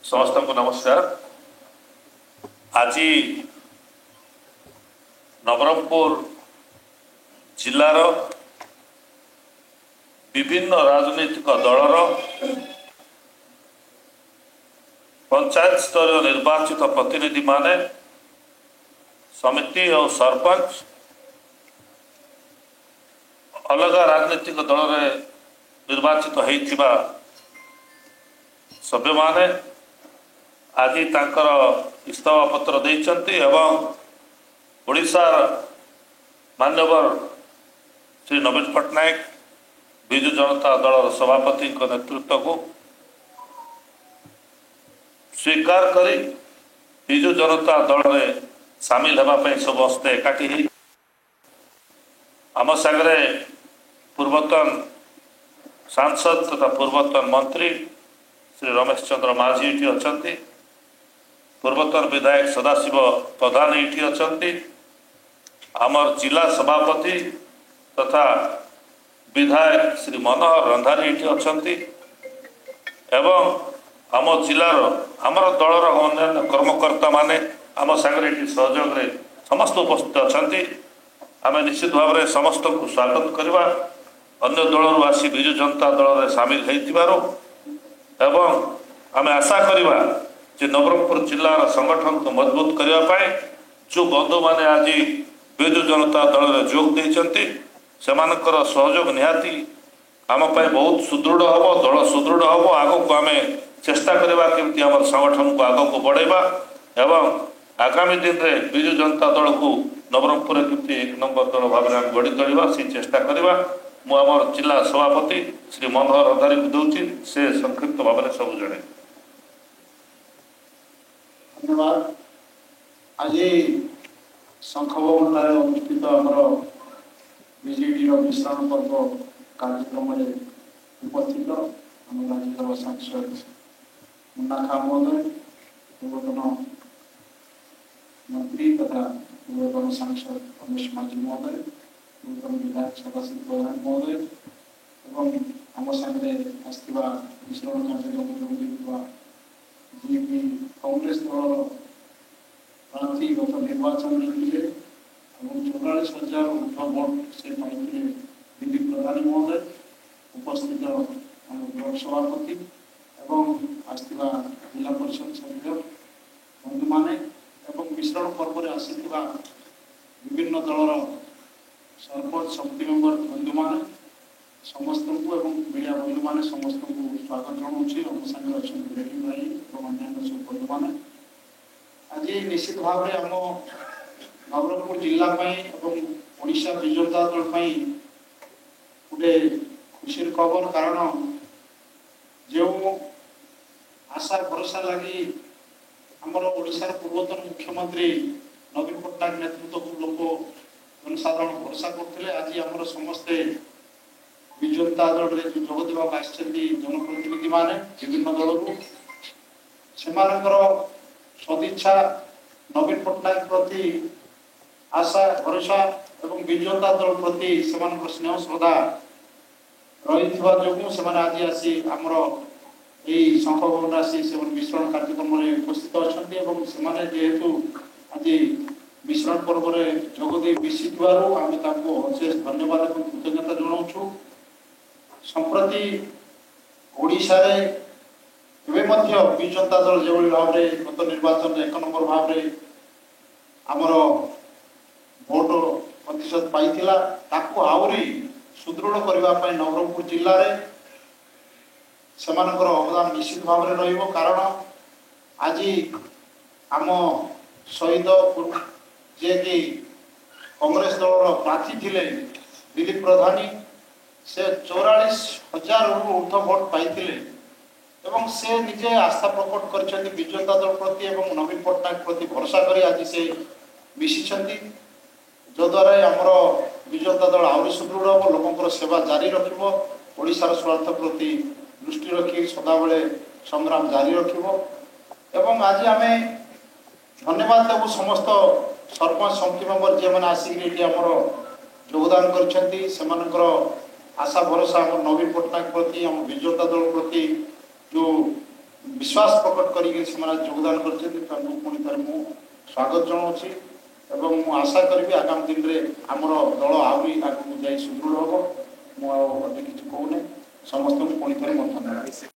समस्त को नमस्कार। आज नवरंगपुर जिलार विभिन्न राजनीतिक दलर पंचायत स्तर निर्वाचित प्रतिनिधि माने समिति और सरपंच अलग राजनीतिक दल निर्वाचित होइथिबा सभ्य माने आज तांकर इस्तीफा पत्र देइचंती एवं ओडिशा मान्यवर श्री नवीन पट्टनायक विजु जनता दल सभापति नेतृत्व को स्वीकार करी विजु जनता दल में सामिल होगा सब हस्ते एकाठी आम सागरे पूर्वतन सांसद तथा पूर्वतन मंत्री श्री रमेश चंद्र माझी ये अच्छा, पूर्वतन विधायक सदाशिव प्रधान ये अच्छा, आमर जिला सभापति तथा विधायक श्री मनोहर रंधारी ये अच्छा एवं आम जिलार आमर दलर अन्य कर्मकर्ता माने आम सागरे सहयोग में समस्त उपस्थित अच्छा। आम निश्चित भाव में समस्त को स्वागत करवा अन्य दलर आसी विजु जनता दल में सामिल एवं आम आशा करवा जे नवरंगपुर जिलार संगठन को मजबूत करने जो बंधु मैंने आज विजु जनता दल में जोग देते सेमानकर सहयोग निहाती आम बहुत सुदृढ़ हम दल सुदृढ़ हम आग को आम चेष्टा करवा केमती आम संगठन को आग को बढ़ेबा एवं आगामी दिन में विजु जनता दल को नवरंगपुर केमती एक नंबर दल भाव में गढ़ी तोड़ा से चेष्टा करवा मुझ जिला सभापति श्री मनोहर रंधारी को दूसरी से संक्षिप्त भाव में सब जड़े। धन्यवाद। आज शंख भवन अनुष्ठित आमर बीजेपी विश्राम पर्व कार्यक्रम उपस्थित आम राज्य सांसद मुन्ना खां महोदय, पूर्वतन मंत्री तथा पूर्वतन सांसद रमेश माझी महोदय, पूर्वतन विधायक सदाशिव प्रधान महोदय एवं आम सामने आसवा मिश्रण कार्यक्रम जोड़ा जीपी कांग्रेस दल प्रार्थी गत निर्वाचन लड़े 44,000 ऊर्ध्व भोट से पाई दिलीप प्रधान महोदय, उपस्थित आम ब्लॉक सभापति एवं आसवा जिला परिषद सभ्य बंधु माने एवं मिश्रण पर्व में आसीथिबा विभिन्न दलर सरपंच समिति मेंबर बंधु माने समस्त को एवं मीडिया बंधु माने समस्त को स्वागत जनाऊँगी। आम सागर अच्छा रेडी भाई और अन्य सब बंधु माने आज निश्चित भाव में आम नवरंगपुर जिला ओडिशा विजु जनता दल गोटे खुशी खबर कारण जो आशा भरोसा लगी आमर ओडिशार पूर्वतन मुख्यमंत्री नवीन पट्टनायक नेतृत्व को लोक जनसाधारण भरोसा करते आज आमर समस्ते विजु जनता दल में जोग देवाक जनप्रतिनिधि माने विभिन्न दल को सदिच्छा नवीन पट्टनायक प्रति आशा भरोसा एवं विजु जनता दल प्रति स्नेह श्रद्धा रही जो आज आसी आमर यही शंख भवन आसी से मिश्रण कार्यक्रम में उपस्थित अच्छा जेहेतु आज मिश्रण पर्व में जोगदे मिशी आम अशेष धन्यवाद और कृतज्ञता जनाऊँ। संप्रति ओडिशा रे विजु जनता दल जो भाव में गत निर्वाचन एक नंबर भाव में आमर भोट प्रतिशत पाई आहरी सुदृढ़ करने नवरंगपुर जिले में सेमानकर अवदान निश्चित भाव में रहिबो कारण आज आम शहीद जे कि कांग्रेस दल प्रार्थी थिले दिलीप प्रधानी से 44,000 ऊर्ध्व भोट पाई से निजे आस्था प्रकट कर विजु जनता दल प्रति एवं नवीन पट्टनायक प्रति भरोसा करी आज से मिशी जद्वारा आमर विजु जनता दल आहरी सुदृढ़ हम लोक सेवा जारी रखिबो ओडिशार स्वार्थ प्रति दृष्टि रखी सदाबले संग्राम जारी रखिबो एवं आज आम धन्यवाद देव समस्त सरपंच समिति मेंबर जे मैंने आसिक आमर योगदान कर आशा भरोसा आम नवीन पट्टनायक प्रति आम विजु जनता दल प्रति जो विश्वास प्रकट करके योगदान कर पुणी थर मु स्वागत जनाऊँगी एवं मु आशा करी आगामी दिन में आमर दल आहरी आगे सुदृढ़ हम मुझे किसी कहूना समस्त पुणी थर धन्यवाद।